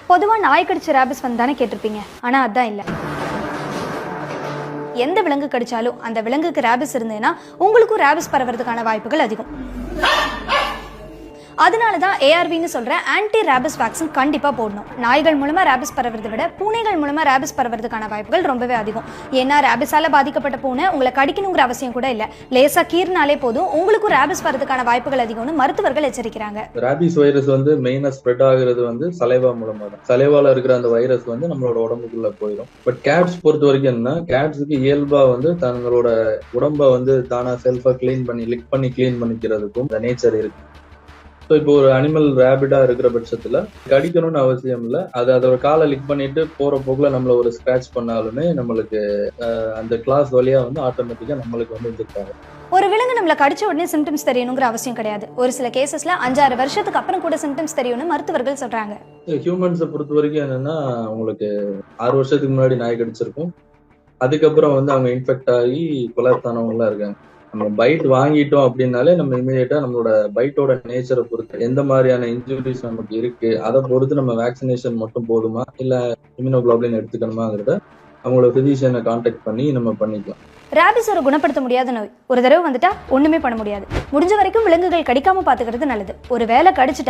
பொதுவாக நாய் கடிச்ச ரேபிஸ் வந்தானே கேட்டிருப்பீங்க. ஆனால் அதுதான் இல்லை. எந்த விலங்கு கடிச்சாலும் அந்த விலங்குக்கு ரேபிஸ் இருந்ததுன்னா உங்களுக்கும் ரேபிஸ் பரவறதுக்கான வாய்ப்புகள் அதிகம். அதனால தான் ஏஆர்வின்னு சொல்கிற ஆன்டி ரேபிஸ் வேக்சின் கண்டிப்பாக போடணும். நாய்கள் மூலமாக ரேபிஸ் பரவதை விட பூனைகள் மூலமாக ரேபிஸ் பரவறதுக்கான வாய்ப்புகள் ரொம்பவே அதிகம். ஏன்னா ரேபிஸால் பாதிக்கப்பட்ட பூனை உங்களை கடிக்கணுங்கிற அவசியம் கூட இல்லை. லேசாக கீறினாலே போதும் உங்களுக்கும் ரேபிஸ் வரதுக்கான வாய்ப்புகள் அதிகம்னு மருத்துவர்கள் எச்சரிக்கிறாங்க. ரேபிஸ் வைரஸ் மெயினாக ஸ்ப்ரெட் ஆகுறது சலைவா மூலமாக தான். சலைவால இருக்கிற அந்த வைரஸ் நம்மளோட உடம்புக்குள்ள போயிடும். பட் கேட்ஸ் பொறுத்த வரைக்கும் என்ன, கேட்ஸுக்கு இயல்பா தங்களோட உடம்ப தானா செல்ஃபா லிக் பண்ணி கிளீன் பண்ணிக்கிறதுக்கும் நேச்சர் இருக்கு. ஸோ இப்போ ஒரு அனிமல் ரேபிடா இருக்கிற பட்சத்துல கடிக்கணும்னு அவசியம் இல்லை. அதோட காலை லிக் பண்ணிட்டு போற போக்குல நம்மள ஒரு ஸ்கிராச் பண்ணாலுமே நம்மளுக்கு அந்த கிளாஸ் வழியா ஆட்டோமேட்டிக்கா நம்மளுக்கு இருக்காங்க. ஒரு விலங்கு நம்மளை கடிச்ச உடனே சிம்டம்ஸ் தெரியணுங்கிற அவசியம் கிடையாது. ஒரு சில கேசஸ்ல 5-6 வருஷத்துக்கு அப்புறம் கூட சிம்டம்ஸ் தெரியும்னு மருத்துவர்கள் சொல்றாங்க. ஹியூமன்ஸை பொறுத்த வரைக்கும் என்னன்னா, உங்களுக்கு 6 வருஷத்துக்கு முன்னாடி நாய் கடிச்சிருக்கும். அதுக்கப்புறம் அவங்க இன்ஃபெக்ட் ஆகி கொலாப்ஸ் ஆனவங்கலாம் இருக்காங்க. நம்ம பைட் வாங்கிட்டோம் அப்படின்னாலே நம்ம இமீடியட்டா நம்மளோட பைட்டோட நேச்சரை பொறுத்து எந்த மாதிரியான இன்ஜுரிஸ் நமக்கு இருக்கு அதை பொறுத்து நம்ம வேக்சினேஷன் மட்டும் போதுமா இல்ல இம்யூனோகுளோபுலின் எடுத்துக்கணுமாங்கிறத அவங்களோட பிசிஷியனை கான்டாக்ட் பண்ணி நம்ம பண்ணிக்கலாம். ரேபிஸ் ஒரு குணப்படுத்த முடியாத நோய். ஒரு தடவை வந்துட்டா ஒண்ணுமே பண்ண முடியாது. முடிஞ்ச வரைக்கும் விலங்குகள் கடிக்காம பாத்துக்கிறது நல்லது. ஒரு வேலை கடிச்சிட்டா